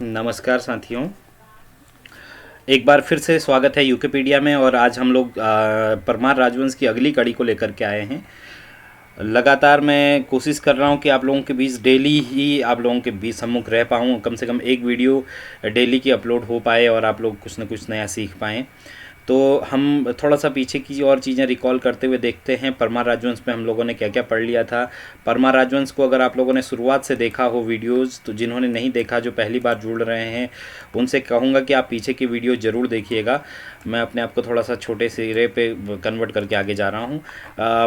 नमस्कार साथियों। एक बार फिर से स्वागत है यूकेपीडिया में। और आज हम लोग परमार राजवंश की अगली कड़ी को लेकर के आए हैं। लगातार मैं कोशिश कर रहा हूं कि आप लोगों के बीच डेली ही आप लोगों के बीच सम्मुख रह पाऊं, कम से कम एक वीडियो डेली की अपलोड हो पाए और आप लोग कुछ ना कुछ नया सीख पाएँ। तो हम थोड़ा सा पीछे की और चीज़ें रिकॉल करते हुए देखते हैं परमार राजवंश में हम लोगों ने क्या क्या पढ़ लिया था। परमार राजवंश को अगर आप लोगों ने शुरुआत से देखा हो वीडियोस, तो जिन्होंने नहीं देखा, जो पहली बार जुड़ रहे हैं, उनसे कहूँगा कि आप पीछे की वीडियो ज़रूर देखिएगा। मैं अपने आप को थोड़ा सा छोटे सिरे पे कन्वर्ट करके आगे जा रहा हूँ।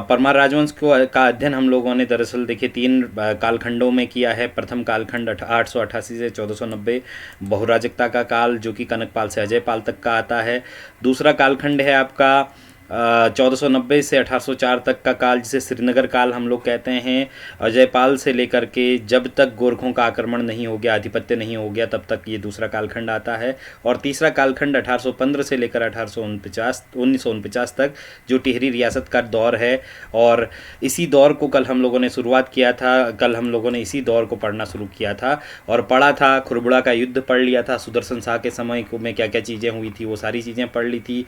परमार राजवंश का अध्ययन हम लोगों ने दरअसल देखिए 3 कालखंडों में किया है। प्रथम कालखंड 888 से 1490 बहुराजकता का काल, जो कि कनकपाल से अजयपाल तक का आता है। दूसरा कालखंड है आपका 1490 से 1804 तक का काल, जिसे श्रीनगर काल हम लोग कहते हैं। अजयपाल से लेकर के जब तक गोरखों का आक्रमण नहीं हो गया, आधिपत्य नहीं हो गया, तब तक ये दूसरा कालखंड आता है। और तीसरा कालखंड 1815 से लेकर 1949 तक, जो टिहरी रियासत का दौर है। और इसी दौर को कल हम लोगों ने शुरुआत किया था। कल हम लोगों ने इसी दौर को पढ़ना शुरू किया था और पढ़ा था। खुरबुड़ा का युद्ध पढ़ लिया था। सुदर्शन शाह के समय में क्या क्या चीज़ें हुई थी, वो सारी चीज़ें पढ़ ली थी।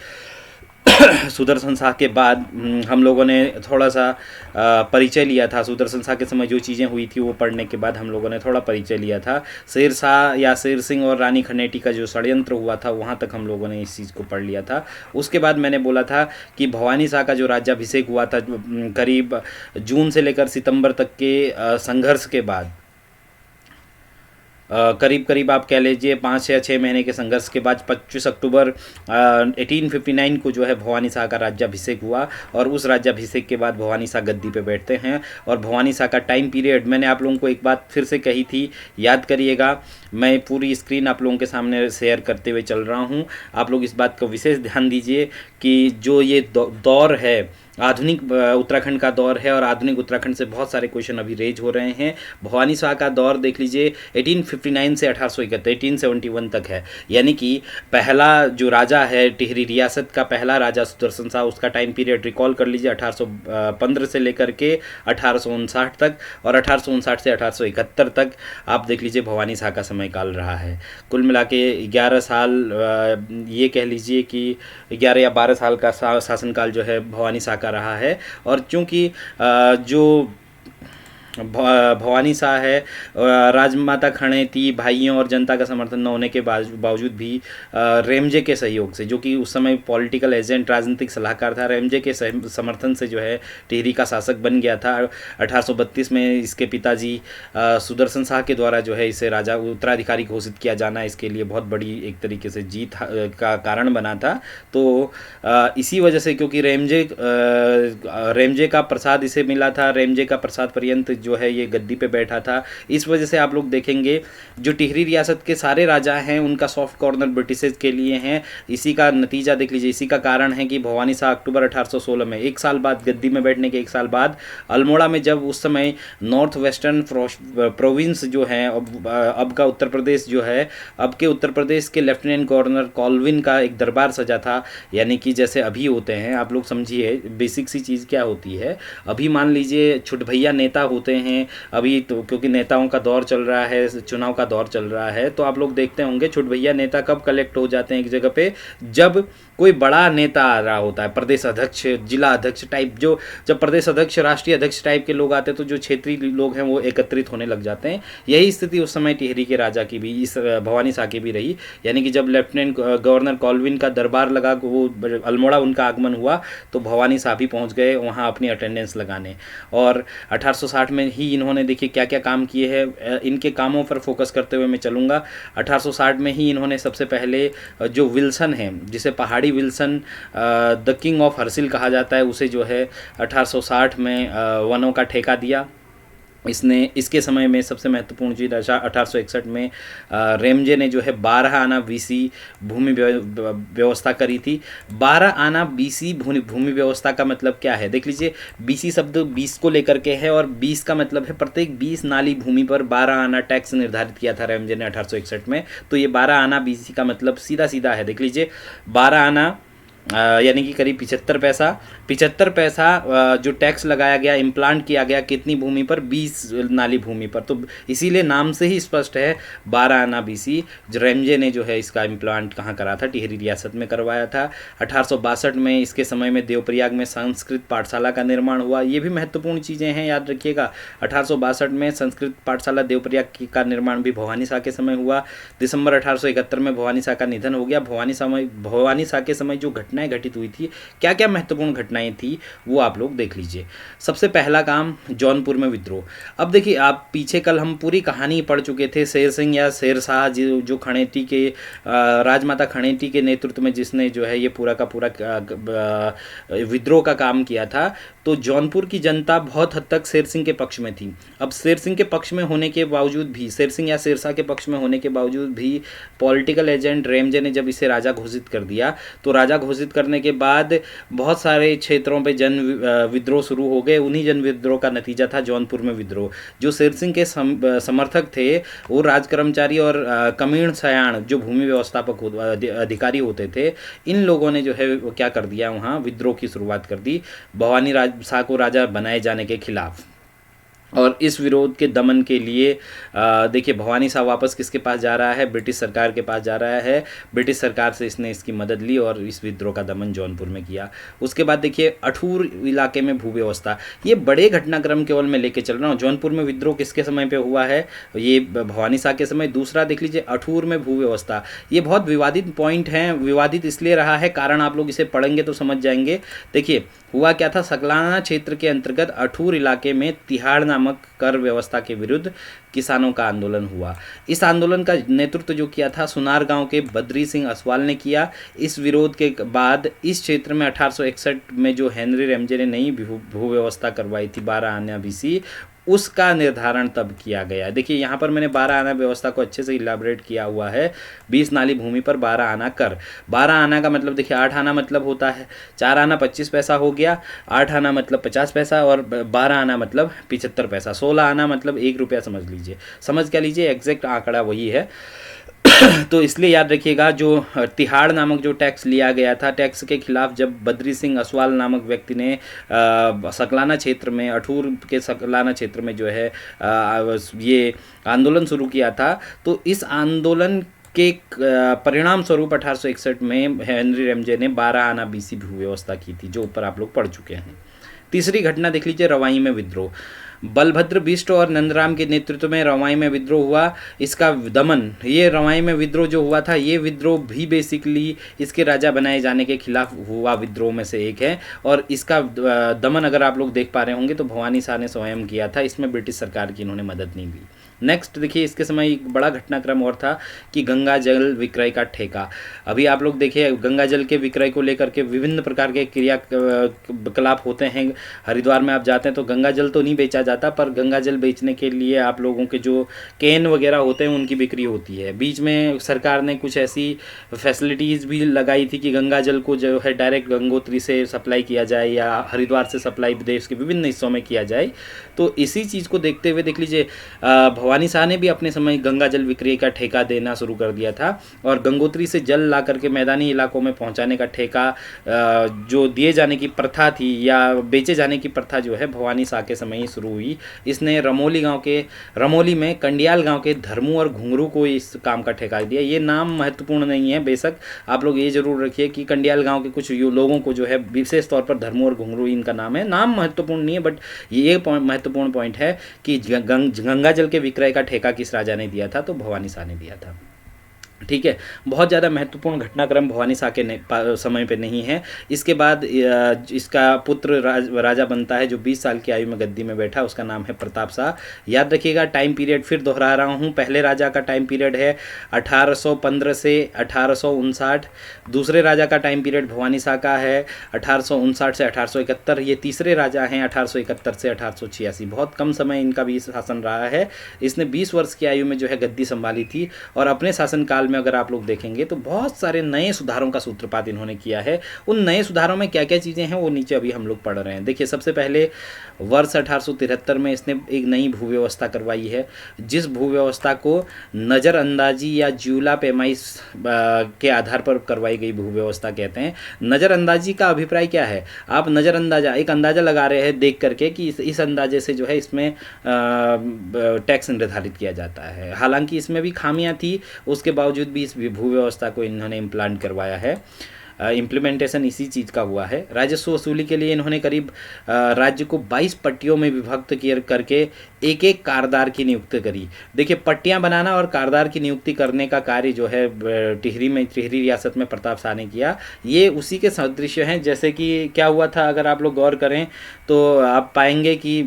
सुदर्शन शाह के बाद हम लोगों ने थोड़ा सा परिचय लिया था। सुदर्शन शाह के समय जो चीज़ें हुई थी वो पढ़ने के बाद हम लोगों ने थोड़ा परिचय लिया था। शेर शाह या शेर सिंह और रानी खनेटी का जो षड्यंत्र हुआ था, वहाँ तक हम लोगों ने इस चीज़ को पढ़ लिया था। उसके बाद मैंने बोला था कि भवानी शाह का जो राज्याभिषेक हुआ था, करीब जून से लेकर सितंबर तक के संघर्ष के बाद, करीब करीब आप कह लीजिए 5 या 6 महीने के संघर्ष के बाद 25 अक्टूबर 1859 को जो है भवानी शाह का राज्याभिषेक हुआ। और उस राज्याभिषेक के बाद भवानी शाह गद्दी पे बैठते हैं। और भवानी शाह का टाइम पीरियड मैंने आप लोगों को एक बात फिर से कही थी, याद करिएगा। मैं पूरी स्क्रीन आप लोगों के सामने शेयर करते हुए चल रहा हूँ। आप लोग इस बात को विशेष ध्यान दीजिए कि जो ये दौर है, आधुनिक उत्तराखंड का दौर है। और आधुनिक उत्तराखंड से बहुत सारे क्वेश्चन अभी रेज हो रहे हैं। भवानी शाह का दौर देख लीजिए 1859 से 1871 तक है। यानी कि पहला जो राजा है टिहरी रियासत का, पहला राजा सुदर्शन शाह, उसका टाइम पीरियड रिकॉल कर लीजिए 1815 से लेकर के 1859 तक। और 1859 से 1871 तक आप देख लीजिए भवानी शाह का समय काल रहा है। कुल मिला के 11 साल, ये कह लीजिए कि 11 या 12 साल का शासनकाल जो है भवानी शाह का रहा है। और चूंकि जो भवानी शाह है, राजमाता खड़ेती, भाइयों और जनता का समर्थन न होने के बावजूद भी रेमजे के सहयोग से, जो कि उस समय पॉलिटिकल एजेंट, राजनीतिक सलाहकार था, रेमजे के समर्थन से जो है टिहरी का शासक बन गया था। 1832 में इसके पिताजी सुदर्शन शाह के द्वारा जो है इसे राजा उत्तराधिकारी घोषित किया जाना इसके लिए बहुत बड़ी एक तरीके से जीत का कारण बना था। तो इसी वजह से, क्योंकि रेमजे का प्रसाद इसे मिला था, रेमजे का प्रसाद पर्यंत जो है ये गद्दी पे बैठा था। इस वजह से आप लोग देखेंगे जो टिहरी रियासत के सारे राजा हैं उनका सॉफ्ट कॉर्नर ब्रिटिशर्स के लिए हैं। इसी का नतीजा देख लीजिए। इसी का कारण है कि भवानी शाह अक्टूबर 1816 में, एक साल बाद, गद्दी में बैठने के एक साल बाद, अल्मोड़ा में, जब उस समय नॉर्थ वेस्टर्न प्रोविंस जो है, अब का उत्तर प्रदेश जो है, अब के उत्तर प्रदेश के लेफ्टिनेंट गवर्नर कॉल्विन का एक दरबार सजा था। यानी कि जैसे अभी होते हैं, आप लोग समझिए बेसिक सी चीज़ क्या होती है। अभी मान लीजिए छुटभैया नेता होते हैं अभी तो, क्योंकि नेताओं का दौर चल रहा है, चुनाव का दौर चल रहा है, तो आप लोग देखते होंगे छुटभैया नेता कब कलेक्ट हो जाते हैं एक जगह पे, जब कोई बड़ा नेता आ रहा होता है, प्रदेश अध्यक्ष, जिला अध्यक्ष टाइप, जो जब प्रदेश अध्यक्ष, राष्ट्रीय अध्यक्ष टाइप के लोग आते हैं तो जो क्षेत्रीय लोग हैं वो एकत्रित होने लग जाते हैं। यही स्थिति उस समय टिहरी के राजा की भी, इस भवानी शाह की भी रही। यानी कि जब लेफ्टिनेंट गवर्नर कॉल्विन का दरबार लगा, वो अल्मोड़ा उनका आगमन हुआ, तो भवानी शाह भी पहुंच गए वहां अपनी अटेंडेंस लगाने। और 1860 में ही इन्होंने देखिए क्या क्या काम किए हैं। इनके कामों पर फोकस करते हुए मैं चलूँगा। 1860 में ही इन्होंने सबसे पहले जो विल्सन है, जिसे पहाड़ी Wilson, the king of Harsil कहा जाता है, उसे जो है 1860 में वनों का ठेका दिया। इसके समय में सबसे महत्वपूर्ण चीज़ 1861 में रेमजे ने जो है 12 आना बीसी भूमि व्यवस्था करी थी। 12 आना बीसी भूमि व्यवस्था का मतलब क्या है देख लीजिए। बीसी शब्द 20 को लेकर के है और 20 का मतलब है प्रत्येक 20 नाली भूमि पर 12 आना टैक्स निर्धारित किया था रेमजे ने 1861 में। तो ये 12 आना बीसी का मतलब सीधा सीधा है, देख लीजिए 12 आना यानी कि करीब 75 पैसा जो टैक्स लगाया गया, इम्प्लांट किया गया कितनी भूमि पर, 20 नाली भूमि पर। तो इसीलिए नाम से ही स्पष्ट है 12 आना बीसी। रेमजे ने जो है इसका इम्प्लांट कहाँ करा था, टिहरी रियासत में करवाया था। 1862 में इसके समय में देवप्रयाग में संस्कृत पाठशाला का निर्माण हुआ। ये भी महत्वपूर्ण चीज़ें हैं, याद रखिएगा। 1862 में संस्कृत पाठशाला देवप्रयाग का निर्माण भी भवानी शाह के समय हुआ। दिसंबर 1871 में भवानी शाह का निधन हो गया। भवानी शाह के समय जो घटनाएं घटित हुई थी, क्या क्या महत्वपूर्ण घटनाएं थी, वो आप लोग देख लीजिए। सबसे पहला काम, जौनपुर में विद्रोह। अब देखिए, आप पीछे कल हम पूरी कहानी पढ़ चुके थे। शेर सिंह या शेर शाह जो खड़ेटी के राजमाता खड़ेटी के नेतृत्व में जिसने जो है ये पूरा का पूरा विद्रोह का काम किया था, तो जौनपुर की जनता बहुत हद तक शेर सिंह के पक्ष में थी। अब शेर सिंह के पक्ष में होने के बावजूद भी, शेर सिंह या शेरशाह के पक्ष में होने के बावजूद भी, पॉलिटिकल एजेंट रेमजे ने जब इसे राजा घोषित कर दिया, तो राजा घोषित करने के बाद बहुत सारे क्षेत्रों पे जन विद्रोह शुरू हो गए। उन्हीं जन विद्रोह का नतीजा था जौनपुर में विद्रोह। जो शेर सिंह के समर्थक थे, वो राज कर्मचारी और कमीण सयाण जो भूमि व्यवस्थापक अधिकारी होते थे, इन लोगों ने जो है वो क्या कर दिया, वहाँ विद्रोह की शुरुआत कर दी भवानी शाह को राजा बनाए जाने के खिलाफ। और इस विरोध के दमन के लिए देखिए, भवानी शाह वापस किसके पास जा रहा है, ब्रिटिश सरकार के पास जा रहा है। ब्रिटिश सरकार से इसने इसकी मदद ली और इस विद्रोह का दमन जौनपुर में किया। उसके बाद देखिए, अठूर इलाके में भूव्यवस्था। ये बड़े घटनाक्रम केवल मैं लेके चल रहा हूँ। जौनपुर में विद्रोह किसके समय पे हुआ है, ये भवानी शाह के समय। दूसरा देख लीजिए, अठूर में भूव्यवस्था। ये बहुत विवादित पॉइंट है। विवादित इसलिए रहा है, कारण आप लोग इसे पढ़ेंगे तो समझ जाएंगे। देखिए, हुआ क्या था, सकलाना क्षेत्र के अंतर्गत अठूर इलाके में तिहाड़ नामक कर व्यवस्था के विरुद्ध किसानों का आंदोलन हुआ। इस आंदोलन का नेतृत्व जो किया था सुनार गांव के बद्री सिंह असवाल ने किया। इस विरोध के बाद इस क्षेत्र में 1861 में जो हेनरी रेमजे ने नई भू व्यवस्था करवाई थी 12 आना बीसी, उसका निर्धारण तब किया गया। देखिए, यहाँ पर मैंने 12 आना व्यवस्था को अच्छे से इलाबरेट किया हुआ है। 20 नाली भूमि पर 12 आना कर। 12 आना का मतलब देखिए, 8 आना मतलब होता है 4 आना 25 पैसा हो गया, 8 आना मतलब 50 पैसा और 12 आना मतलब 75 पैसा। 16 आना मतलब 1 रुपया समझ लीजिए। समझ क्या लीजिए, एग्जैक्ट आंकड़ा वही है। तो इसलिए याद रखिएगा, जो तिहाड़ नामक जो टैक्स लिया गया था, टैक्स के खिलाफ जब बद्री सिंह असवाल नामक व्यक्ति ने सकलाना क्षेत्र में, अठूर के सकलाना क्षेत्र में जो है ये आंदोलन शुरू किया था, तो इस आंदोलन के परिणाम स्वरूप 1861 में हेनरी रेमजे ने 12 आना बीसी भू व्यवस्था की थी, जो ऊपर आप लोग पढ़ चुके हैं। तीसरी घटना देख लीजिए, रवाई में विद्रोह। बलभद्र बिष्ट और नंदराम के नेतृत्व में रवाई में विद्रोह हुआ। इसका दमन, ये रवाई में विद्रोह जो हुआ था, ये विद्रोह भी बेसिकली इसके राजा बनाए जाने के खिलाफ हुआ विद्रोह में से एक है। और इसका दमन अगर आप लोग देख पा रहे होंगे तो भवानी शाह ने स्वयं किया था। इसमें ब्रिटिश सरकार की इन्होंने मदद नहीं ली। नेक्स्ट देखिए, इसके समय एक बड़ा घटनाक्रम और था कि गंगा जल विक्रय का ठेका। अभी आप लोग देखिए, गंगा जल के विक्रय को लेकर के विभिन्न प्रकार के क्रियाकलाप होते हैं। हरिद्वार में आप जाते हैं तो गंगा जल तो नहीं बेचा जाता, पर गंगा जल बेचने के लिए आप लोगों के जो कैन वगैरह होते हैं उनकी बिक्री होती है। बीच में सरकार ने कुछ ऐसी फैसिलिटीज़ भी लगाई थी कि गंगा जल को जो है डायरेक्ट गंगोत्री से सप्लाई किया जाए या हरिद्वार से सप्लाई देश के विभिन्न हिस्सों में किया जाए। तो इसी चीज़ को देखते हुए देख लीजिए, भवानी शाह ने भी अपने समय गंगा जल विक्रय का ठेका देना शुरू कर दिया था। और गंगोत्री से जल ला करके मैदानी इलाकों में पहुंचाने का ठेका जो दिए जाने की प्रथा थी या बेचे जाने की प्रथा जो है, भवानी शाह के समय ही शुरू हुई। इसने रमोली में कंडियाल गांव के धर्मू और घुंगरू को इस काम का ठेका दिया। ये नाम महत्वपूर्ण नहीं है, बेशक आप लोग ये जरूर रखिए कि कंडियाल गांव के कुछ लोगों को जो है विशेष तौर पर धर्मू और घुंगरू इनका नाम है। नाम महत्वपूर्ण नहीं है, बट ये महत्वपूर्ण पॉइंट है कि गंगा जल के विक्रय का ठेका किस राजा ने दिया था, तो भवानी शाह ने दिया था। ठीक है, बहुत ज़्यादा महत्वपूर्ण घटनाक्रम भवानी शाह के समय पे नहीं है। इसके बाद इसका पुत्र राजा बनता है जो 20 साल की आयु में गद्दी में बैठा, उसका नाम है प्रताप शाह। याद रखिएगा, टाइम पीरियड फिर दोहरा रहा हूँ। पहले राजा का टाइम पीरियड है 1815 से 1859। दूसरे राजा का टाइम पीरियड भवानी शाह का है 1859 से 1871। ये तीसरे राजा हैं 1871 से 1886। बहुत कम समय इनका भी शासन रहा है। इसने 20 वर्ष की आयु में जो है गद्दी संभाली थी और अपने शासनकाल में अगर आप लोग देखेंगे तो बहुत सारे नए सुधारों का सूत्रपात इन्होंने किया है। उन नए सुधारों में क्या क्या चीज़ें हैं वो नीचे अभी हम लोग पढ़ रहे हैं। देखिए, सबसे पहले वर्ष 1873 में इसने एक नई भू व्यवस्था करवाई है, जिस भू व्यवस्था को नज़रअंदाजी या ज्यूला पेमाइस के आधार पर करवाई गई भू व्यवस्था कहते हैं। नज़रअंदाजी का अभिप्राय क्या है? आप नज़रअंदाजा एक अंदाज़ा लगा रहे हैं देख करके कि इस अंदाजे से जो है इसमें टैक्स निर्धारित किया जाता है। हालांकि इसमें भी खामियां थी, उसके बावजूद भी इस भू व्यवस्था को इन्होंने इम्प्लांट करवाया है। इम्प्लीमेंटेशन इसी चीज़ का हुआ है। राजस्व वसूली के लिए इन्होंने करीब राज्य को 22 पट्टियों में विभक्त करके एक एक कारदार की नियुक्ति करी। देखिए, पट्टियां बनाना और कारदार की नियुक्ति करने का कार्य जो है टिहरी रियासत में प्रताप शाह ने किया। ये उसी के सदृश हैं जैसे कि क्या हुआ था। अगर आप लोग गौर करें तो आप पाएंगे कि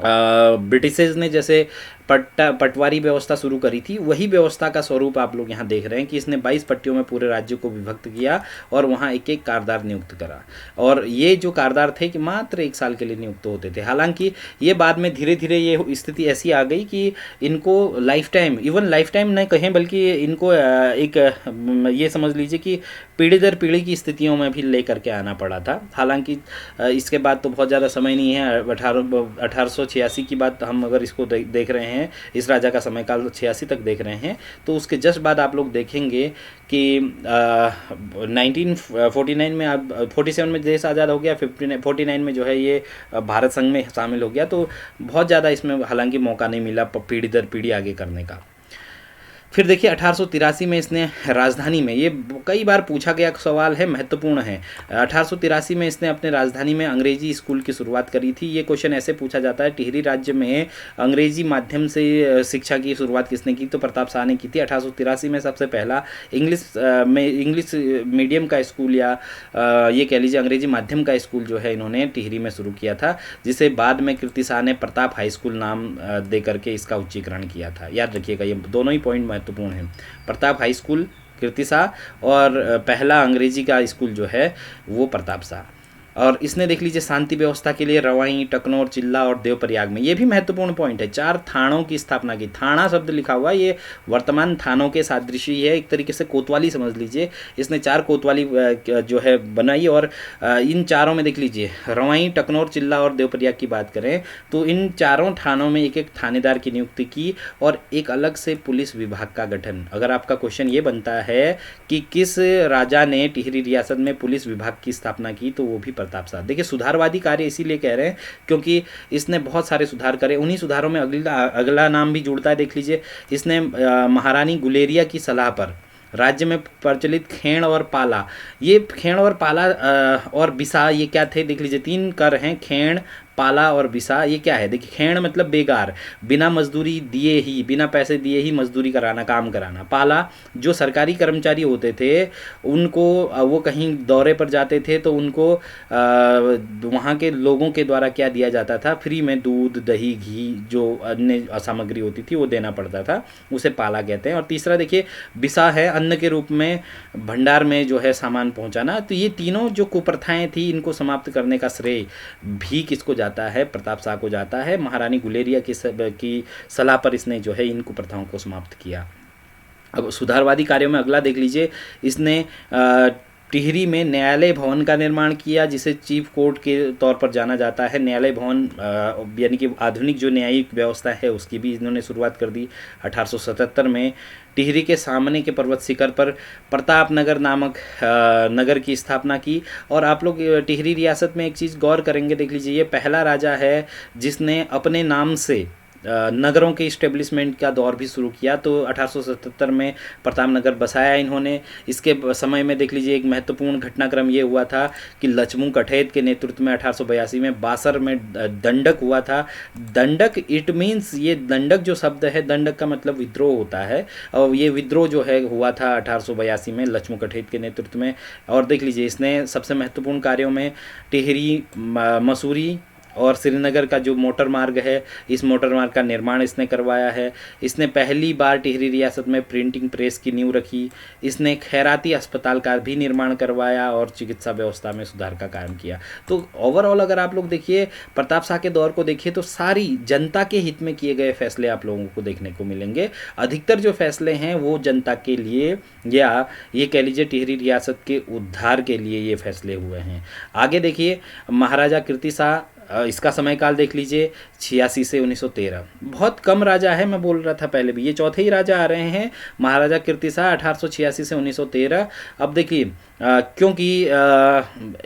ब्रिटिशर्स ने जैसे पटवारी व्यवस्था शुरू करी थी, वही व्यवस्था का स्वरूप आप लोग यहाँ देख रहे हैं कि इसने 22 पट्टियों में पूरे राज्य को विभक्त किया और वहाँ एक एक कारदार नियुक्त करा। और ये जो कारदार थे कि मात्र 1 साल के लिए नियुक्त होते थे। हालांकि ये बाद में धीरे धीरे ये स्थिति ऐसी आ गई कि इनको life time, even life time नहीं कहें बल्कि इनको एक ये समझ लीजिए कि पीढ़ी दर पीढ़ी की स्थितियों में भी लेकर के आना पड़ा था। हालांकि इसके बाद तो बहुत ज़्यादा समय नहीं है। 1886 की बात हम अगर इसको देख रहे हैं, इस राजा का समय काल 86 तक देख रहे हैं, तो उसके जस्ट बाद आप लोग देखेंगे कि 1949 में 47 में देश आज़ाद हो गया, 49 में जो है ये भारत संघ में शामिल हो गया। तो बहुत ज़्यादा इसमें हालांकि मौका नहीं मिला पीढ़ी दर पीढ़ी आगे करने का। फिर देखिए 1883 में इसने राजधानी में, ये कई बार पूछा गया सवाल है, महत्वपूर्ण है। 1883 में इसने अपने राजधानी में अंग्रेजी स्कूल की शुरुआत करी थी। ये क्वेश्चन ऐसे पूछा जाता है, टिहरी राज्य में अंग्रेजी माध्यम से शिक्षा की शुरुआत किसने की? तो प्रताप शाह ने की थी। 1883 में सबसे पहला इंग्लिश मीडियम का स्कूल या ये कह लीजिए अंग्रेजी माध्यम का स्कूल जो है इन्होंने टिहरी में शुरू किया था, जिसे बाद में कीर्ति शाह ने प्रताप हाई स्कूल नाम दे करके इसका उच्चीकरण किया था। याद रखिएगा, ये दोनों ही पॉइंट महत्वपूर्ण है। प्रताप हाई स्कूल कीर्ति शाह और पहला अंग्रेजी का स्कूल जो है वो प्रताप शाह। और इसने देख लीजिए शांति व्यवस्था के लिए रवाई, टकनौर, चिल्ला और देवप्रयाग में, ये भी महत्वपूर्ण पॉइंट है, 4 थानों की स्थापना की। थाना शब्द लिखा हुआ, ये वर्तमान थानों के सादृशी है, एक तरीके से कोतवाली समझ लीजिए। इसने 4 कोतवाली जो है बनाई और इन चारों में देख लीजिए रवाई, टकनौर, चिल्ला और देवप्रयाग की बात करें तो इन चारों थानों में एक एक थानेदार की नियुक्ति की और एक अलग से पुलिस विभाग का गठन। अगर आपका क्वेश्चन ये बनता है कि किस राजा ने टिहरी रियासत में पुलिस विभाग की स्थापना की, तो वो भी प्रताप शाह। देखिए, सुधारवादी कार्य इसीलिए कह रहे हैं क्योंकि इसने बहुत सारे सुधार करे। उन्हीं सुधारों में अगला नाम भी जुड़ता है। देख लीजिए, इसने महारानी गुलेरिया की सलाह पर राज्य में प्रचलित खेण और पाला, ये खेण और पाला और बिसा, ये क्या थे? देख लीजिए 3 कर हैं, खेण, पाला और बिसा। ये क्या है? देखिए, खेण मतलब बेकार, बिना मजदूरी दिए ही, बिना पैसे दिए ही मजदूरी कराना, काम कराना। पाला, जो सरकारी कर्मचारी होते थे उनको, वो कहीं दौरे पर जाते थे तो उनको वहाँ के लोगों के द्वारा क्या दिया जाता था? फ्री में दूध, दही, घी, जो अन्य सामग्री होती थी वो देना पड़ता था, उसे पाला कहते हैं। और तीसरा देखिए बिसा है, अन्न के रूप में भंडार में जो है सामान पहुँचाना। तो ये तीनों जो कुप्रथाएँ थी, इनको समाप्त करने का श्रेय भी किसको जाता है? प्रताप शाह को जाता है। महारानी गुलेरिया की सलाह पर इसने जो है इन कुप्रथाओं को समाप्त किया। अब सुधारवादी कार्यों में अगला देख लीजिए, इसने टिहरी में न्यायालय भवन का निर्माण किया, जिसे चीफ कोर्ट के तौर पर जाना जाता है। न्यायालय भवन यानी कि आधुनिक जो न्यायिक व्यवस्था है उसकी भी इन्होंने शुरुआत कर दी। 1877 में टिहरी के सामने के पर्वत शिखर पर प्रताप नगर नामक नगर की स्थापना की। और आप लोग टिहरी रियासत में एक चीज़ गौर करेंगे, देख लीजिए, ये पहला राजा है जिसने अपने नाम से नगरों के इस्टेब्लिशमेंट का दौर भी शुरू किया। तो 1877 में प्रताप नगर बसाया इन्होंने। इसके समय में देख लीजिए एक महत्वपूर्ण घटनाक्रम ये हुआ था कि लक्ष्मू कठेत के नेतृत्व में 1882 में बासर में दंडक हुआ था। दंडक, इट मीन्स, ये दंडक जो शब्द है, दंडक का मतलब विद्रोह होता है, और ये विद्रोह जो है हुआ था 1882 में लक्ष्मू कठेत के नेतृत्व में। और देख लीजिए इसने सबसे महत्वपूर्ण कार्यों में टिहरी, मसूरी और श्रीनगर का जो मोटर मार्ग है, इस मोटर मार्ग का निर्माण इसने करवाया है। इसने पहली बार टिहरी रियासत में प्रिंटिंग प्रेस की नींव रखी। इसने खैराती अस्पताल का भी निर्माण करवाया और चिकित्सा व्यवस्था में सुधार का काम किया। तो ओवरऑल अगर आप लोग देखिए, प्रताप शाह के दौर को देखिए तो सारी जनता के हित में किए गए फैसले आप लोगों को देखने को मिलेंगे। अधिकतर जो फैसले हैं वो जनता के लिए, या ये कह लीजिए टिहरी रियासत के उद्धार के लिए ये फैसले हुए हैं। आगे देखिए, महाराजा कीर्ति शाह, इसका समय काल देख लीजिए 86 से 1913। बहुत कम राजा है, मैं बोल रहा था पहले भी, ये चौथे ही राजा आ रहे हैं। महाराजा कीर्ति शाह 1886 से 1913। अब देखिए क्योंकि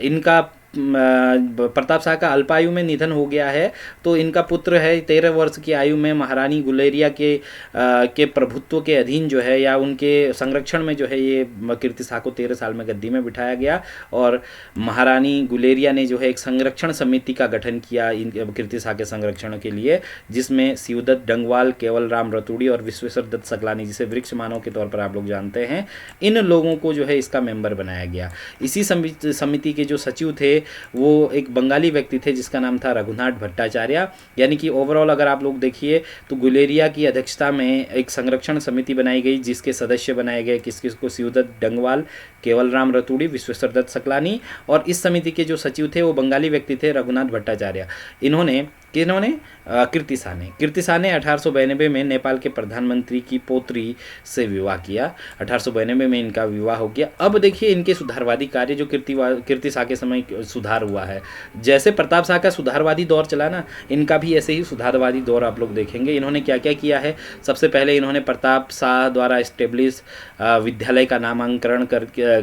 इनका प्रताप शाह का अल्पायु में निधन हो गया है, तो इनका पुत्र है 13 वर्ष की आयु में महारानी गुलेरिया के प्रभुत्व के अधीन जो है, या उनके संरक्षण में जो है, ये कीर्ति शाह को 13 साल में गद्दी में बिठाया गया। और महारानी गुलेरिया ने जो है एक संरक्षण समिति का गठन किया इन कीर्ति शाह के संरक्षण के लिए, जिसमें शिवदत्त डंगवाल, केवल राम रतूड़ी और विश्वेश्वर दत्त सकलानी, जिसे वृक्ष मानव के तौर पर आप लोग जानते हैं, इन लोगों को जो है इसका मेंबर बनाया गया। इसी समिति के जो सचिव थे वो एक बंगाली व्यक्ति थे जिसका नाम था रघुनाथ भट्टाचार्य। यानी कि ओवरऑल अगर आप लोग देखिए तो गुलेरिया की अध्यक्षता में एक संरक्षण समिति बनाई गई, जिसके सदस्य बनाए गए किसको, शिवदत्त डंगवाल, केवल राम रतूड़ी, विश्वेश्वर दत्त सकलानी। और इस समिति के जो सचिव थे वो बंगाली व्यक्ति थे रघुनाथ भट्टाचार्य। इन्होंने कीर्ति शाह ने 1892 में नेपाल के प्रधानमंत्री की पोत्री से विवाह किया। 1892 में इनका विवाह हो गया। अब देखिए इनके सुधारवादी कार्य जो कीर्ति शाह के समय सुधार हुआ है, जैसे प्रताप शाह का सुधारवादी दौर चला ना, इनका भी ऐसे ही सुधारवादी दौर आप लोग देखेंगे। इन्होंने क्या क्या किया है, सबसे पहले इन्होंने प्रताप शाह द्वारा इस्टेब्लिश विद्यालय का नामांकन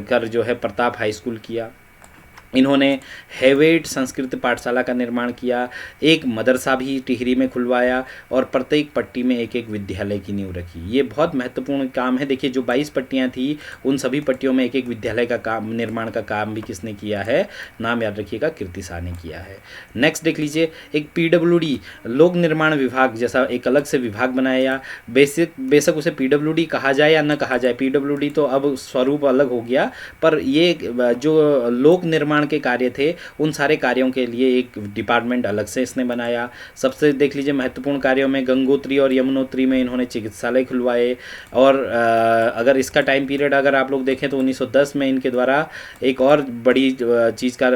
कर जो है प्रताप हाई स्कूल किया। इन्होंने हेवेट संस्कृत पाठशाला का निर्माण किया, एक मदरसा भी टिहरी में खुलवाया और प्रत्येक पट्टी में एक एक विद्यालय की नींव रखी। ये बहुत महत्वपूर्ण काम है। देखिए जो 22 पट्टियाँ थी उन सभी पट्टियों में एक एक विद्यालय का काम, निर्माण का काम भी किसने किया है, नाम याद रखिएगा, कीर्ति शाह ने किया है। नेक्स्ट देख लीजिए, एक PWD लोक निर्माण विभाग जैसा एक अलग से विभाग बनाया। बेशक उसे PWD कहा जाए या न कहा जाए, PWD तो अब स्वरूप अलग हो गया, पर ये जो लोक निर्माण के कार्य थे उन सारे कार्यों के लिए एक डिपार्टमेंट अलग से इसने बनाया। सबसे देख लीजिए महत्वपूर्ण कार्यों में गंगोत्री और यमुनोत्री में इन्होंने चिकित्सालय खुलवाए। और अगर इसका टाइम पीरियड अगर आप लोग देखें तो 1910 में इनके द्वारा एक और बड़ी चीज़ का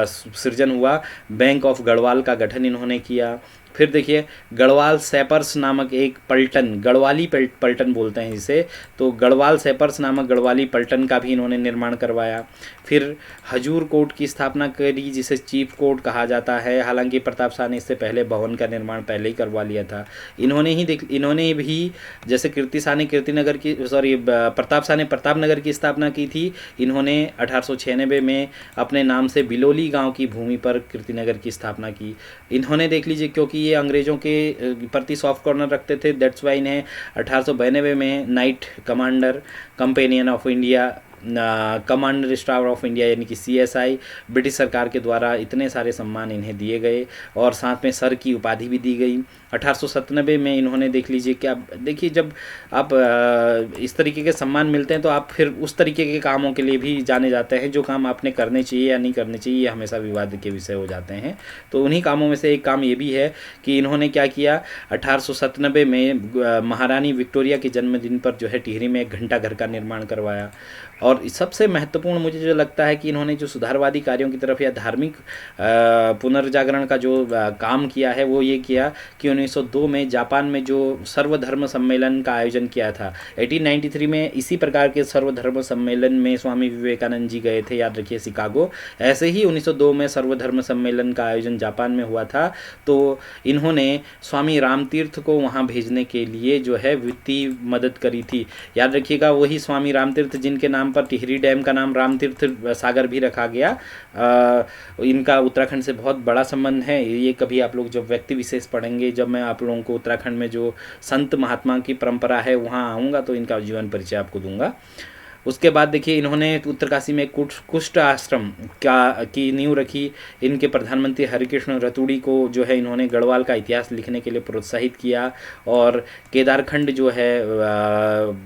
सृजन हुआ, बैंक ऑफ गढ़वाल का गठन इन्होंने किया। फिर देखिए गढ़वाल सैपर्स नामक एक पलटन, गढ़वाली पलटन बोलते हैं जिसे, तो गढ़वाल सैपर्स नामक गढ़वाली पलटन का भी इन्होंने निर्माण करवाया। फिर हजूर कोर्ट की स्थापना करी जिसे चीफ कोर्ट कहा जाता है। हालांकि प्रताप शाह ने इससे पहले भवन का निर्माण पहले ही करवा लिया था। इन्होंने भी जैसे प्रताप शाह ने प्रतापनगर की स्थापना की थी, इन्होंने 1896 में अपने नाम से बिलोली गाँव की भूमि पर कीर्तिनगर की स्थापना की। इन्होंने देख लीजिए क्योंकि ये अंग्रेज़ों के प्रति सॉफ्ट कॉर्नर रखते थे, दैट्स वाई इन्हें 1892 में night commander companion of India, commander star of India यानी कि CSI ब्रिटिश सरकार के द्वारा इतने सारे सम्मान इन्हें दिए गए और साथ में सर की उपाधि भी दी गई। 1897 में इन्होंने देख लीजिए क्या, देखिए जब आप इस तरीके के सम्मान मिलते हैं तो आप फिर उस तरीके के कामों के लिए भी जाने जाते हैं जो काम आपने करने चाहिए या नहीं करने चाहिए, ये हमेशा विवाद के विषय हो जाते हैं। तो उन्हीं कामों में से एक काम ये भी है कि इन्होंने क्या किया, 1897 में महारानी विक्टोरिया के जन्मदिन पर जो है टिहरी में एक घंटा घर का निर्माण करवाया। और सबसे महत्वपूर्ण मुझे जो लगता है कि इन्होंने जो सुधारवादी कार्यों की तरफ या धार्मिक पुनर्जागरण का जो काम किया है वो ये किया कि 1902 में जापान में जो सर्वधर्म सम्मेलन का आयोजन किया था। 1893 में इसी प्रकार के सर्वधर्म सम्मेलन में स्वामी विवेकानंद जी गए थे, याद रखिए, शिकागो। ऐसे ही 1902 में सर्वधर्म सम्मेलन का आयोजन जापान में हुआ था, तो इन्होंने स्वामी रामतीर्थ को वहाँ भेजने के लिए जो है वित्तीय मदद करी थी। याद रखिएगा वही स्वामी रामतीर्थ जिनके नाम पर टिहरी डैम का नाम रामतीर्थ सागर भी रखा गया। इनका उत्तराखंड से बहुत बड़ा संबंध है। ये कभी आप लोग जब व्यक्ति विशेष पढ़ेंगे, जब मैं आप लोगों को उत्तराखंड में जो संत महात्मा की परंपरा है वहाँ आऊँगा तो इनका जीवन परिचय आपको दूंगा। उसके बाद देखिए इन्होंने उत्तरकाशी में कुष्ठ आश्रम की नींव रखी। इनके प्रधानमंत्री हरिकृष्ण रतूड़ी को जो है इन्होंने गढ़वाल का इतिहास लिखने के लिए प्रोत्साहित किया, और केदारखंड जो है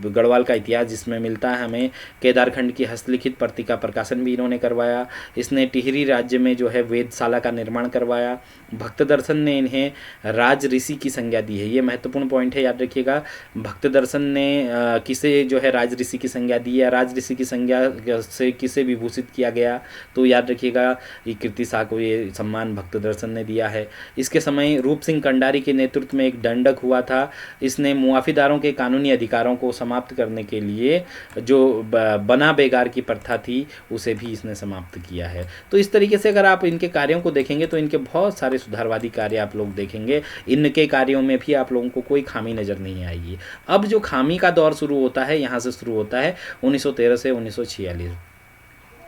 गढ़वाल का इतिहास जिसमें मिलता है हमें, केदारखंड की हस्तलिखित प्रति का प्रकाशन भी इन्होंने करवाया। इसने टिहरी राज्य में जो है वेदशाला का निर्माण करवाया। भक्त दर्शन ने इन्हें राज ऋषि की संज्ञा दी है, ये महत्वपूर्ण पॉइंट है, याद रखिएगा। भक्त दर्शन ने किसे जो है राज ऋषि की संज्ञा दी है, राज ऋषि की संज्ञा से किसे विभूषित किया गया, तो याद रखिएगा ये कीर्ति शाह को ये सम्मान भक्त दर्शन ने दिया है। इसके समय रूप सिंह कंडारी के नेतृत्व में एक दंडक हुआ था। इसने मुआफीदारों के कानूनी अधिकारों को समाप्त करने के लिए जो बना बेगार की प्रथा थी उसे भी इसने समाप्त किया है। तो इस तरीके से अगर आप इनके कार्यों को देखेंगे तो इनके बहुत सारे सुधारवादी कार्य आप लोग देखेंगे। इनके कार्यों में भी आप लोगों को कोई खामी नज़र नहीं आएगी। अब जो खामी का दौर शुरू होता है यहाँ से शुरू होता है 1913 से 1946।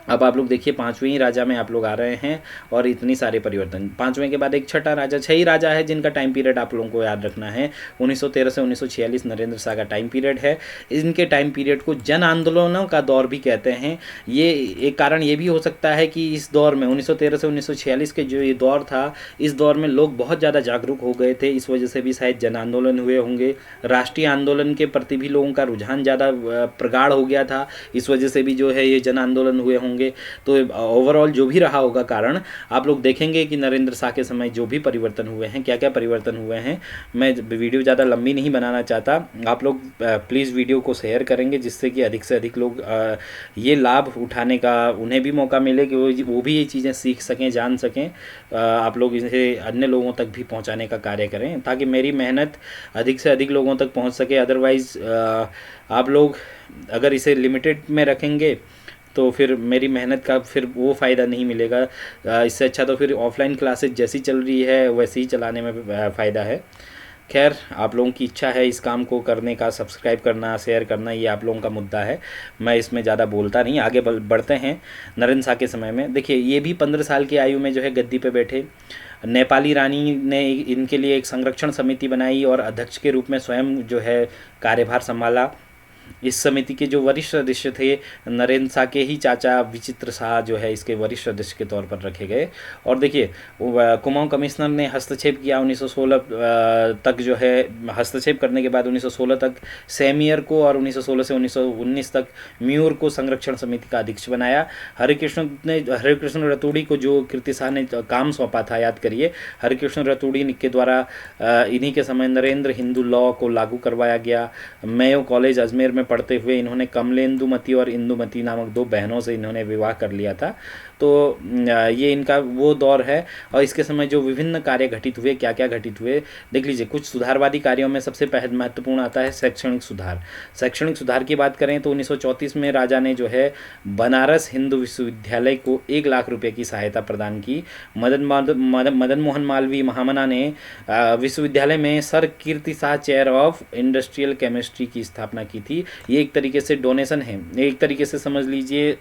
अब आप लोग देखिए 5वें ही राजा में आप लोग आ रहे हैं और इतनी सारे परिवर्तन। 5वें के बाद एक छठा राजा, 6 ही राजा है जिनका टाइम पीरियड आप लोगों को याद रखना है। 1913 से 1946 नरेंद्र शाह का टाइम पीरियड है। इनके टाइम पीरियड को जन आंदोलनों का दौर भी कहते हैं। ये एक कारण ये भी हो सकता है कि इस दौर में 1913 से 1946 के जो ये दौर था, इस दौर में लोग बहुत ज़्यादा जागरूक हो गए थे, इस वजह से भी शायद जन आंदोलन हुए होंगे। राष्ट्रीय आंदोलन के प्रति भी लोगों का रुझान ज़्यादा प्रगाढ़ हो गया था, इस वजह से भी जो है ये जन आंदोलन हुए होंगे। तो ओवरऑल जो भी रहा होगा कारण, आप लोग देखेंगे कि नरेंद्र शाह के समय जो भी परिवर्तन हुए हैं, क्या क्या परिवर्तन हुए हैं। मैं वीडियो ज़्यादा लंबी नहीं बनाना चाहता, आप लोग प्लीज़ वीडियो को शेयर करेंगे जिससे कि अधिक से अधिक लोग ये लाभ उठाने का उन्हें भी मौका मिले कि वो भी ये चीज़ें सीख सकें, जान सकें। आप लोग इसे अन्य लोगों तक भी पहुंचाने का कार्य करें ताकि मेरी मेहनत अधिक से अधिक लोगों तक पहुंच सके। अदरवाइज़ आप लोग अगर इसे लिमिटेड में रखेंगे तो फिर मेरी मेहनत का फिर वो फ़ायदा नहीं मिलेगा। इससे अच्छा तो फिर ऑफलाइन क्लासेज जैसी चल रही है वैसे ही चलाने में फ़ायदा है। खैर, आप लोगों की इच्छा है इस काम को करने का, सब्सक्राइब करना, शेयर करना, ये आप लोगों का मुद्दा है। मैं इसमें ज़्यादा बोलता नहीं, आगे बढ़ते हैं। नरेंद्र शाह के समय में देखिए ये भी 15 साल की आयु में जो है गद्दी पे बैठे। नेपाली रानी ने इनके लिए एक संरक्षण समिति बनाई और अध्यक्ष के रूप में स्वयं जो है कार्यभार संभाला। इस समिति के जो वरिष्ठ सदस्य थे नरेंद्र शाह के ही चाचा विचित्र शाह जो है इसके वरिष्ठ सदस्य के तौर पर रखे गए। और देखिए कुमाऊं कमिश्नर ने हस्तक्षेप किया 1916 तक, जो है हस्तक्षेप करने के बाद 1916 तक सेमियर को और 1916 से 1919 तक म्यूर को संरक्षण समिति का अध्यक्ष बनाया। हरिकृष्ण रतूड़ी को जो कीर्ति शाह ने काम सौंपा था, याद करिए, हरिकृष्ण रतूड़ी के द्वारा इन्हीं के समय नरेंद्र हिंदू लॉ को लागू करवाया गया। मेयो कॉलेज अजमेर में पढ़ते हुए इन्होंने कमलेंदुमती और इंदुमती नामक 2 बहनों से इन्होंने विवाह कर लिया था। तो ये इनका वो दौर है। और इसके समय जो विभिन्न कार्य घटित हुए, क्या क्या घटित हुए देख लीजिए। कुछ सुधारवादी कार्यों में सबसे महत्वपूर्ण आता है शैक्षणिक सुधार। शैक्षणिक सुधार की बात करें तो 1934 में राजा ने जो है बनारस हिंदू विश्वविद्यालय को 1 लाख रुपए की सहायता प्रदान की। मदन मोहन मालवीय महामना ने विश्वविद्यालय में sir Kirti Shah chair of industrial chemistry की स्थापना की थी। ये एक तरीके से डोनेशन है, एक तरीके से समझ लीजिए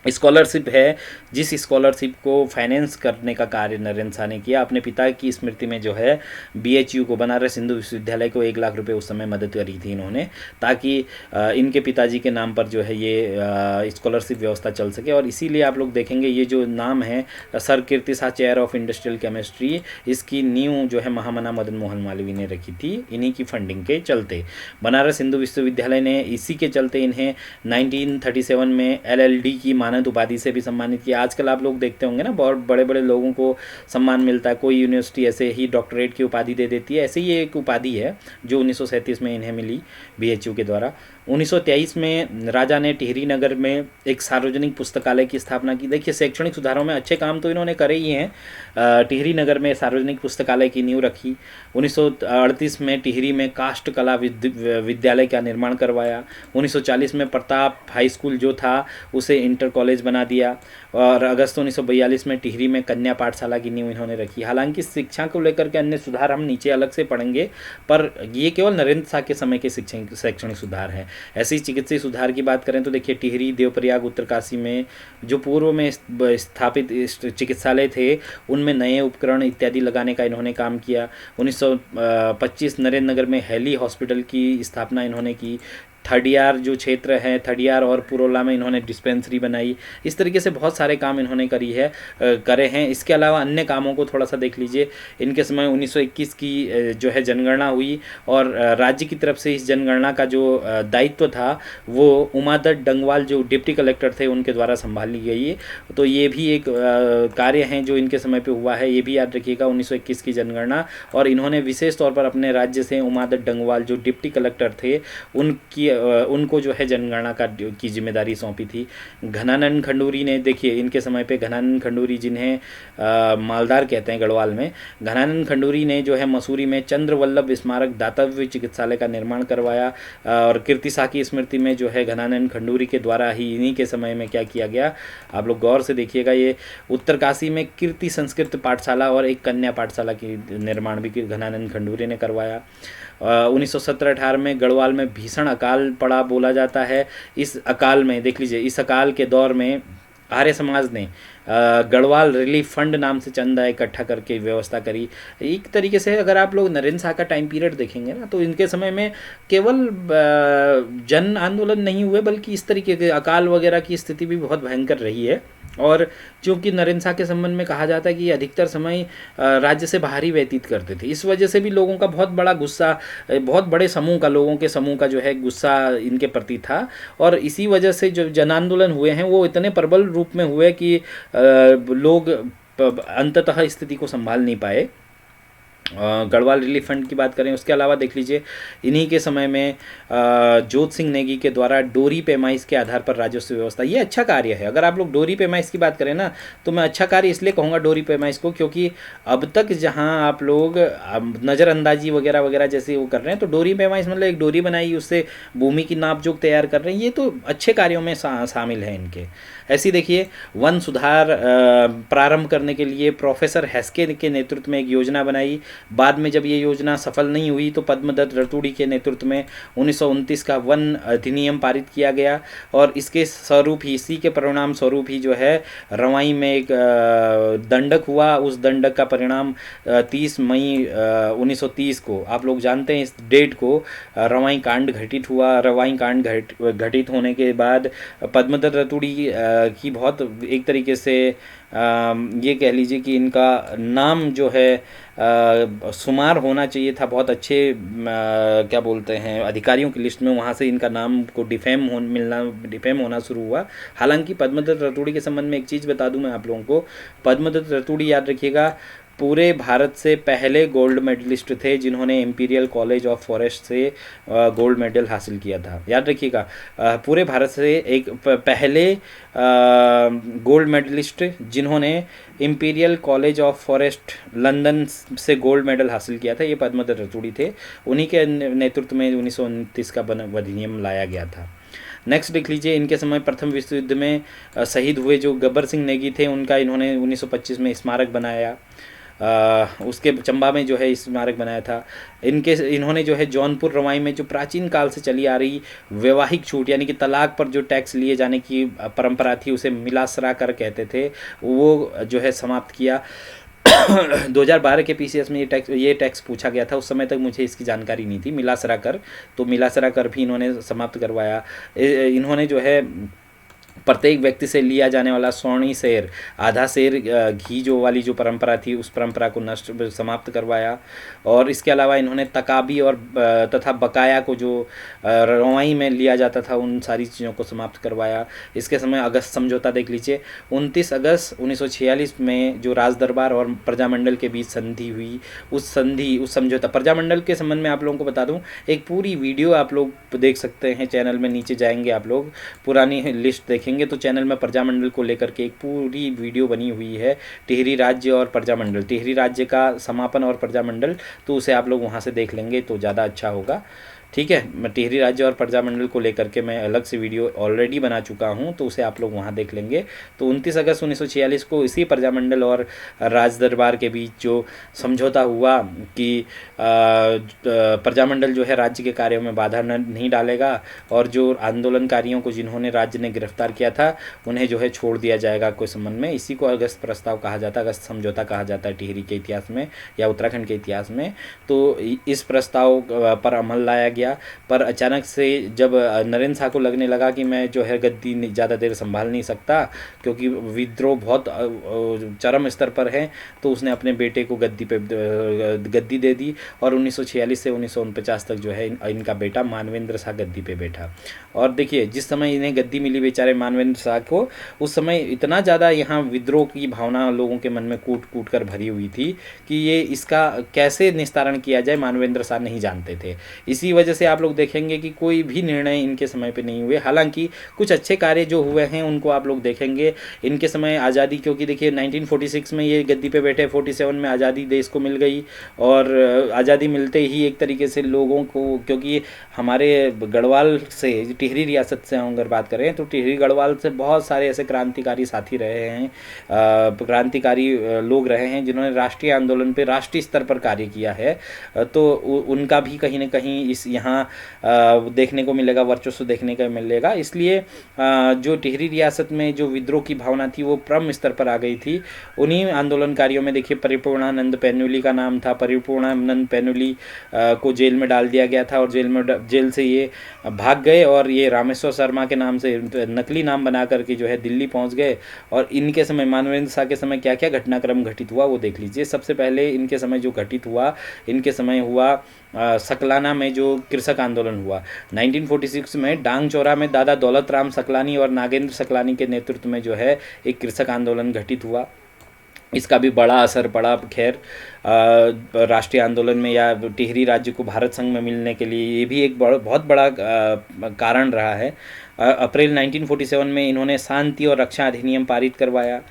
स्कॉलरशिप है, जिस स्कॉलरशिप को फाइनेंस करने का कार्य नरेंद्र शाह ने किया। अपने पिता की स्मृति में जो है BHU को, बनारस हिंदू विश्वविद्यालय को 1 लाख रुपए उस समय मदद करी थी इन्होंने, ताकि इनके पिताजी के नाम पर जो है ये स्कॉलरशिप व्यवस्था चल सके। और इसीलिए आप लोग देखेंगे ये जो नाम है sir Kirti Shah chair of industrial chemistry, इसकी नींव जो है महामना मदन मोहन मालवीय ने रखी थी, इन्हीं की फंडिंग के चलते। बनारस हिंदू विश्वविद्यालय ने इसी के चलते इन्हें 1937 में LLD की मानद उपाधि से भी सम्मानित किया। आजकल आप लोग देखते होंगे ना, बहुत बड़े बड़े लोगों को सम्मान मिलता है, कोई यूनिवर्सिटी ऐसे ही डॉक्टरेट की उपाधि दे देती है। ऐसे ही एक उपाधि है जो 1937 में इन्हें मिली BHU के द्वारा। 1923 में राजा ने टिहरी नगर में एक सार्वजनिक पुस्तकालय की स्थापना की। देखिए शैक्षणिक सुधारों में अच्छे काम तो इन्होंने करे ही हैं। टिहरी नगर में सार्वजनिक पुस्तकालय की नींव रखी। 1938 में टिहरी में काष्ठ कला विद्यालय का निर्माण करवाया। 1940 में प्रताप हाई स्कूल जो था उसे इंटर कॉलेज बना दिया। और अगस्त 1942 में टिहरी में कन्या पाठशाला की नींव इन्होंने रखी। हालांकि शिक्षा को लेकर के अन्य सुधार हम नीचे अलग से पढ़ेंगे, पर ये केवल नरेंद्र शाह के समय के शैक्षणिक सुधार हैं। ऐसे ही चिकित्सीय सुधार की बात करें तो देखिए टिहरी, देवप्रयाग, उत्तरकाशी में जो पूर्व में स्थापित चिकित्सालय थे उनमें नए उपकरण इत्यादि लगाने का इन्होंने काम किया। 1925 नरेंद्र नगर में हेली हॉस्पिटल की स्थापना इन्होंने की। थडियार जो क्षेत्र है, थडियार और पुरोला में इन्होंने डिस्पेंसरी बनाई। इस तरीके से बहुत सारे काम इन्होंने करे हैं। इसके अलावा अन्य कामों को थोड़ा सा देख लीजिए। इनके समय 1921 की जो है जनगणना हुई और राज्य की तरफ से इस जनगणना का जो दायित्व था वो उमादत्त डंगवाल जो डिप्टी कलेक्टर थे उनके द्वारा संभाली गई है। तो ये भी एक कार्य हैं जो इनके समय पे हुआ है, ये भी याद रखिएगा 1921 की जनगणना। और इन्होंने विशेष तौर पर अपने राज्य से उमादत्त डंगवाल जो डिप्टी कलेक्टर थे उनको जो है जनगणना की जिम्मेदारी सौंपी थी। घनानंद खंडूरी ने, देखिए इनके समय पे घनानंद खंडूरी जिन्हें मालदार कहते हैं गढ़वाल में, घनानंद खंडूरी ने जो है मसूरी में चंद्र वल्लभ स्मारक दातव्य चिकित्सालय का निर्माण करवाया। और कीर्ति शाह की स्मृति में जो है घनानंद खंडूरी के द्वारा ही इन्हीं के समय में क्या किया गया, आप लोग गौर से देखिएगा। ये उत्तरकाशी में कीर्ति संस्कृत पाठशाला और एक कन्या पाठशाला की निर्माण भी घनानंद खंडूरी ने करवाया। 1917-18 में गढ़वाल में भीषण अकाल पड़ा बोला जाता है। इस अकाल में देख लीजिए, इस अकाल के दौर में आर्य समाज ने गढ़वाल रिलीफ फंड नाम से चंदा इकट्ठा करके व्यवस्था करी। एक तरीके से अगर आप लोग नरेंद्र शाह का टाइम पीरियड देखेंगे ना, तो इनके समय में केवल जन आंदोलन नहीं हुए बल्कि इस तरीके के अकाल वगैरह की स्थिति भी बहुत भयंकर रही है। और चूँकि नरेंद्र शाह के संबंध में कहा जाता है कि अधिकतर समय राज्य से बाहर ही व्यतीत करते थे, इस वजह से भी लोगों का बहुत बड़ा गुस्सा, बहुत बड़े समूह का, लोगों के समूह का जो है गुस्सा इनके प्रति था। और इसी वजह से जो जन आंदोलन हुए हैं वो इतने प्रबल रूप में हुए कि लोग अंततः स्थिति को संभाल नहीं पाए। गढ़वाल रिलीफ फंड की बात करें, उसके अलावा देख लीजिए इन्हीं के समय में जोत सिंह नेगी के द्वारा डोरी पैमाइश के आधार पर राजस्व व्यवस्था, ये अच्छा कार्य है। अगर आप लोग डोरी पैमाइश की बात करें ना, तो मैं अच्छा कार्य इसलिए कहूँगा डोरी पैमाइश को, क्योंकि अब तक जहाँ आप लोग नज़रअंदाजी वगैरह वगैरह जैसे वो कर रहे हैं, तो डोरी पैमाइश मतलब एक डोरी बनाई, उससे भूमि की नाप जोख तैयार कर रहे हैं, ये तो अच्छे कार्यों में शामिल है इनके। ऐसी देखिए वन सुधार प्रारंभ करने के लिए प्रोफेसर हेस्के के नेतृत्व में एक योजना बनाई। बाद में जब ये योजना सफल नहीं हुई तो पद्मदत्त रतूड़ी के नेतृत्व में 1929 का वन अधिनियम पारित किया गया। और इसके स्वरूप ही, इसी के परिणाम स्वरूप ही जो है रवाई में एक दंडक हुआ। उस दंडक का परिणाम 30 मई 1930 को, आप लोग जानते हैं इस डेट को, रवाई कांड घटित हुआ। रवाई कांड घटित होने के बाद पद्मदत्त रतूड़ी की बहुत एक तरीके से ये कह लीजिए कि इनका नाम जो है शुमार होना चाहिए था बहुत अच्छे क्या बोलते हैं अधिकारियों की लिस्ट में, वहाँ से इनका नाम को डिफेम होना शुरू हुआ। हालांकि पद्मदत्त रतूड़ी के संबंध में एक चीज़ बता दूं मैं आप लोगों को, पद्मदत्त रतूड़ी याद रखिएगा पूरे भारत से पहले गोल्ड मेडलिस्ट थे जिन्होंने इंपीरियल कॉलेज ऑफ फॉरेस्ट से गोल्ड मेडल हासिल किया था। याद रखिएगा पूरे भारत से एक पहले गोल्ड मेडलिस्ट जिन्होंने imperial college of forest London से गोल्ड मेडल हासिल किया था, ये पद्मदत्त रतूड़ी थे। उन्हीं के नेतृत्व में 1929 का अधिनियम लाया गया था। नेक्स्ट देख लीजिए, इनके समय प्रथम विश्व युद्ध में शहीद हुए जो गब्बर सिंह नेगी थे, उनका इन्होंने 1925 में स्मारक बनाया। उसके चंबा में जो है स्मारक बनाया था। इन्होंने जो है जौनपुर रवाई में जो प्राचीन काल से चली आ रही वैवाहिक छूट यानी कि तलाक पर जो टैक्स लिए जाने की परंपरा थी, उसे मिलासरा कर कहते थे, वो जो है समाप्त किया। 2012 के पीसीएस में ये टैक्स पूछा गया था, उस समय तक मुझे इसकी जानकारी नहीं थी, मिलासरा कर। तो मिलासरा कर भी इन्होंने समाप्त करवाया। इन्होंने जो है प्रत्येक व्यक्ति से लिया जाने वाला स्वर्ण शेर, आधा शेर घी जो वाली जो परंपरा थी, उस परंपरा को समाप्त करवाया। और इसके अलावा इन्होंने तकाबी और तथा बकाया को जो रवाई में लिया जाता था, उन सारी चीज़ों को समाप्त करवाया। इसके समय अगस्त समझौता देख लीजिए, 29 अगस्त 1946 में जो राज दरबार और प्रजामंडल के बीच संधि हुई, उस समझौता प्रजामंडल के संबंध में आप लोगों को बता दूं, एक पूरी वीडियो आप लोग देख सकते हैं, चैनल में नीचे जाएंगे आप लोग पुरानी लिस्ट देखेंगे तो चैनल में प्रजामंडल को लेकर के एक पूरी वीडियो बनी हुई है, टिहरी राज्य और प्रजामंडल, टिहरी राज्य का समापन और प्रजामंडल, तो उसे आप लोग वहाँ से देख लेंगे तो ज़्यादा अच्छा होगा। ठीक है, मैं टिहरी राज्य और प्रजामंडल को लेकर के मैं अलग से वीडियो ऑलरेडी बना चुका हूं, तो उसे आप लोग वहां देख लेंगे। तो 29 अगस्त 1946 को इसी प्रजामंडल और राज दरबार के बीच जो समझौता हुआ कि प्रजामंडल जो है राज्य के कार्यों में बाधा नहीं डालेगा और जो आंदोलनकारियों को जिन्होंने राज्य ने गिरफ्तार किया था उन्हें जो है छोड़ दिया जाएगा कोई संबंध में। इसी को अगस्त प्रस्ताव कहा जाता है, अगस्त समझौता कहा जाता है टिहरी के इतिहास में या उत्तराखंड के इतिहास में। तो इस प्रस्ताव पर अमल लाया गया गया। पर अचानक से जब नरेंद्र शाह को लगने लगा कि मैं जो है गद्दी ज़्यादा देर संभाल नहीं सकता, क्योंकि विद्रोह बहुत चरम स्तर पर है, तो उसने अपने बेटे को गद्दी दे दी और 1946 से 1949 तक जो है इनका बेटा मानवेंद्र शाह गद्दी पे बैठा। और देखिए, जिस समय इन्हें गद्दी मिली बेचारे मानवेंद्र शाह को, उस समय इतना ज़्यादा यहाँ विद्रोह की भावना लोगों के मन में कूट कूट कर भरी हुई थी कि ये इसका कैसे निस्तारण किया जाए मानवेंद्र शाह नहीं जानते थे। इसी वजह से आप लोग देखेंगे कि कोई भी निर्णय इनके समय पे नहीं हुए। हालांकि कुछ अच्छे कार्य जो हुए हैं उनको आप लोग देखेंगे इनके समय। आज़ादी, क्योंकि देखिए 1946 में ये गद्दी पे बैठे, 47 में आज़ादी देश को मिल गई, और आज़ादी मिलते ही एक तरीके से लोगों को, क्योंकि हमारे गढ़वाल से, टिहरी रियासत से हम अगर बात करें तो टिहरी गढ़वाल से बहुत सारे ऐसे क्रांतिकारी साथी रहे हैं, क्रांतिकारी लोग रहे हैं जिन्होंने राष्ट्रीय आंदोलन पे राष्ट्रीय स्तर पर कार्य किया है। तो उनका भी कहीं ना कहीं इस यहाँ देखने को मिलेगा, वर्चस्व देखने को मिलेगा। इसलिए जो टिहरी रियासत में जो विद्रोह की भावना थी वो परम स्तर पर आ गई थी। उन्हीं आंदोलनकारियों में देखिए परिपूर्णानंद पैनुली का नाम था। परिपूर्णानंद पैनुली को जेल में डाल दिया गया था और जेल से ये भाग गए और ये रामेश्वर शर्मा के नाम से नकली नाम बना करके जो है दिल्ली पहुंच गए। और इनके समय, मानवेंद्र शाह के समय क्या क्या घटनाक्रम घटित हुआ वो देख लीजिए। सबसे पहले इनके समय जो घटित हुआ, इनके समय हुआ सकलाना में जो कृषक आंदोलन हुआ 1946 में। डांग चौरा में दादा दौलत राम सकलानी और नागेंद्र सकलानी के नेतृत्व में जो है एक कृषक आंदोलन घटित हुआ। इसका भी बड़ा असर पड़ा खैर राष्ट्रीय आंदोलन में, या टिहरी राज्य को भारत संघ में मिलने के लिए ये भी एक बहुत बड़ा कारण रहा है। अप्रैल 1947 में इन्होंने शांति और रक्षा अधिनियम पारित करवाया।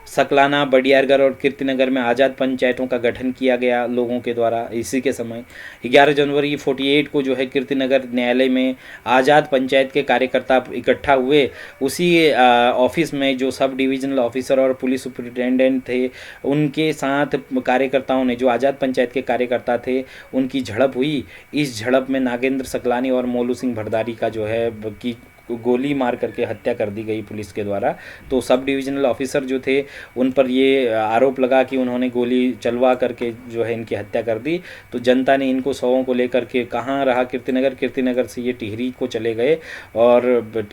सकलाना, बडियारगढ़ और कीर्तिनगर में आज़ाद पंचायतों का गठन किया गया लोगों के द्वारा इसी के समय। 11 जनवरी 48 को जो है कीर्तिनगर न्यायालय में आज़ाद पंचायत के कार्यकर्ता इकट्ठा हुए। उसी ऑफिस में जो सब डिविजनल ऑफिसर और पुलिस सुपरिटेंडेंट थे, उनके साथ कार्यकर्ताओं ने, जो आज़ाद पंचायत के कार्यकर्ता थे, उनकी झड़प हुई। इस झड़प में नागेंद्र सकलानी और मोलू सिंह भरदारी का जो है कि गोली मार करके हत्या कर दी गई पुलिस के द्वारा। तो सब डिविजनल ऑफिसर जो थे उन पर ये आरोप लगा कि उन्होंने गोली चलवा करके जो है इनकी हत्या कर दी। तो जनता ने इनको शवों को लेकर के कहाँ रहा, कीर्तिनगर से ये टिहरी को चले गए। और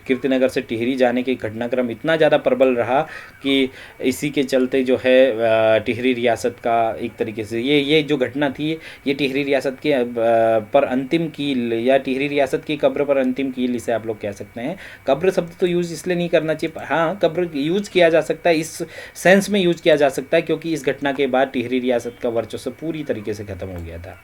कीर्तिनगर से टिहरी जाने के घटनाक्रम इतना ज़्यादा प्रबल रहा कि इसी के चलते जो है टिहरी रियासत का एक तरीके से ये जो घटना थी, ये टिहरी रियासत के पर अंतिम कील, या टिहरी रियासत की कब्र पर अंतिम कील इसे आप लोग कह सकते हैं। कब्र शब्द तो यूज इसलिए नहीं करना चाहिए, हाँ कब्र यूज किया जा सकता है, इस सेंस में यूज किया जा सकता है क्योंकि इस घटना के बाद टिहरी रियासत का वर्चस्व पूरी तरीके से खत्म हो गया था।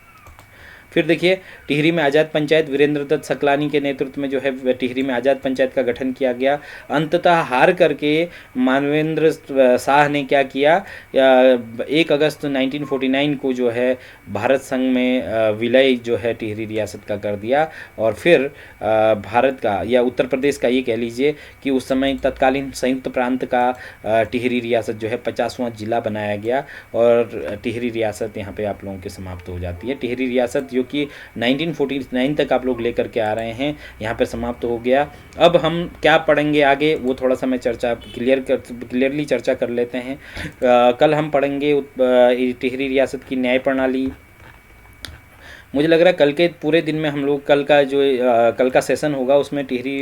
फिर देखिए टिहरी में आज़ाद पंचायत, वीरेंद्र दत्त सकलानी के नेतृत्व में जो है टिहरी में आज़ाद पंचायत का गठन किया गया। अंततः हार करके मानवेंद्र शाह ने क्या किया, 1 अगस्त 1949 को जो है भारत संघ में विलय जो है टिहरी रियासत का कर दिया। और फिर भारत का, या उत्तर प्रदेश का ये कह लीजिए कि उस समय तत्कालीन संयुक्त प्रांत का टिहरी रियासत जो है 50वां जिला बनाया गया और टिहरी रियासत यहाँ पे आप लोगों की समाप्त हो जाती है। टिहरी रियासत जो कि 1949 तक आप लोग लेकर के आ रहे हैं, यहाँ पे समाप्त हो गया। अब हम क्या पढ़ेंगे आगे वो थोड़ा सा मैं क्लियरली चर्चा कर लेते हैं। कल हम पढ़ेंगे टिहरी रियासत की न्याय प्रणाली। मुझे लग रहा है कल के पूरे दिन में हम लोग कल का सेशन होगा उसमें टिहरी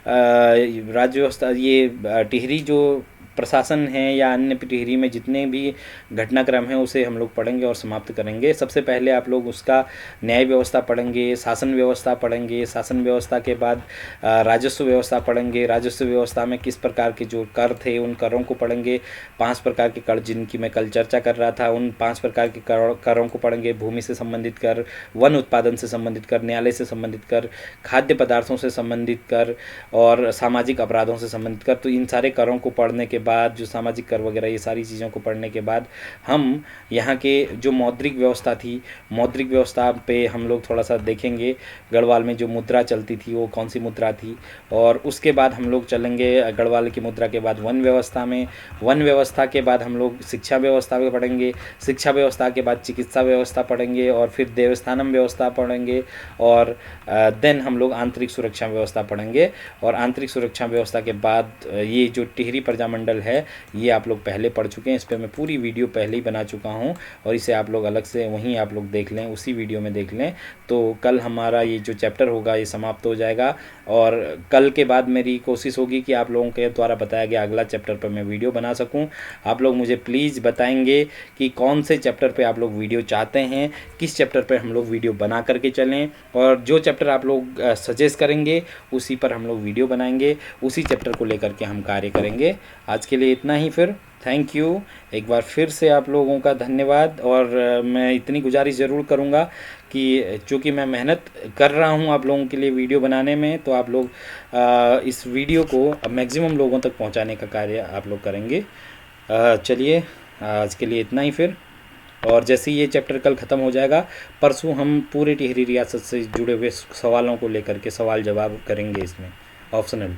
राज्य व्यवस्था, ये टिहरी जो प्रशासन है या अन्य टिहरी में जितने भी घटनाक्रम हैं उसे हम लोग पढ़ेंगे और समाप्त करेंगे। सबसे पहले आप लोग उसका न्याय व्यवस्था पढ़ेंगे, शासन व्यवस्था पढ़ेंगे, शासन व्यवस्था के बाद राजस्व व्यवस्था पढ़ेंगे। राजस्व व्यवस्था में किस प्रकार के जो कर थे उन करों को पढ़ेंगे। 5 प्रकार के कर जिनकी मैं कल चर्चा कर रहा था, उन 5 प्रकार के करों को पढ़ेंगे। भूमि से संबंधित कर, वन उत्पादन से संबंधित कर, न्यायालय से संबंधित कर, खाद्य पदार्थों से संबंधित कर और सामाजिक अपराधों से संबंधित कर। तो इन सारे करों को पढ़ने के बाद, जो सामाजिक कर वगैरह ये सारी चीज़ों को पढ़ने के बाद हम यहाँ के जो मौद्रिक व्यवस्था थी, मौद्रिक व्यवस्था पे हम लोग थोड़ा सा देखेंगे। गढ़वाल में जो मुद्रा चलती थी वो कौन सी मुद्रा थी, और उसके बाद हम लोग चलेंगे गढ़वाल की मुद्रा के बाद वन व्यवस्था में। वन व्यवस्था के बाद हम लोग शिक्षा व्यवस्था पे पढ़ेंगे। शिक्षा व्यवस्था के बाद चिकित्सा व्यवस्था पढ़ेंगे और फिर देवस्थानम व्यवस्था पढ़ेंगे और देन हम लोग आंतरिक सुरक्षा व्यवस्था पढ़ेंगे। और आंतरिक सुरक्षा व्यवस्था के बाद ये जो टिहरी प्रजामंडल मॉडल है ये आप लोग पहले पढ़ चुके हैं, इस पर मैं पूरी वीडियो पहले ही बना चुका हूँ और इसे आप लोग अलग से वहीं आप लोग देख लें, उसी वीडियो में देख लें। तो कल हमारा ये जो चैप्टर होगा ये समाप्त हो जाएगा और कल के बाद मेरी कोशिश होगी कि आप लोगों के द्वारा बताया गया अगला चैप्टर पर मैं वीडियो बना सकूं। आप लोग मुझे प्लीज़ बताएंगे कि कौन से चैप्टर पे आप लोग वीडियो चाहते हैं, किस चैप्टर पे हम लोग वीडियो बना करके चलें, और जो चैप्टर आप लोग सजेस्ट करेंगे उसी पर हम लोग वीडियो बनाएंगे, उसी चैप्टर को लेकर के हम कार्य करेंगे। आज के लिए इतना ही, फिर थैंक यू एक बार फिर से आप लोगों का धन्यवाद। और मैं इतनी गुजारिश ज़रूर करूँगा कि चूँकि मैं मेहनत कर रहा हूँ आप लोगों के लिए वीडियो बनाने में, तो आप लोग इस वीडियो को मैक्सिमम लोगों तक पहुँचाने का कार्य आप लोग करेंगे। चलिए आज के लिए इतना ही फिर, और जैसे ही ये चैप्टर कल ख़त्म हो जाएगा, परसों हम पूरे टिहरी रियासत से जुड़े हुए सवालों को लेकर के सवाल जवाब करेंगे इसमें ऑप्शनल।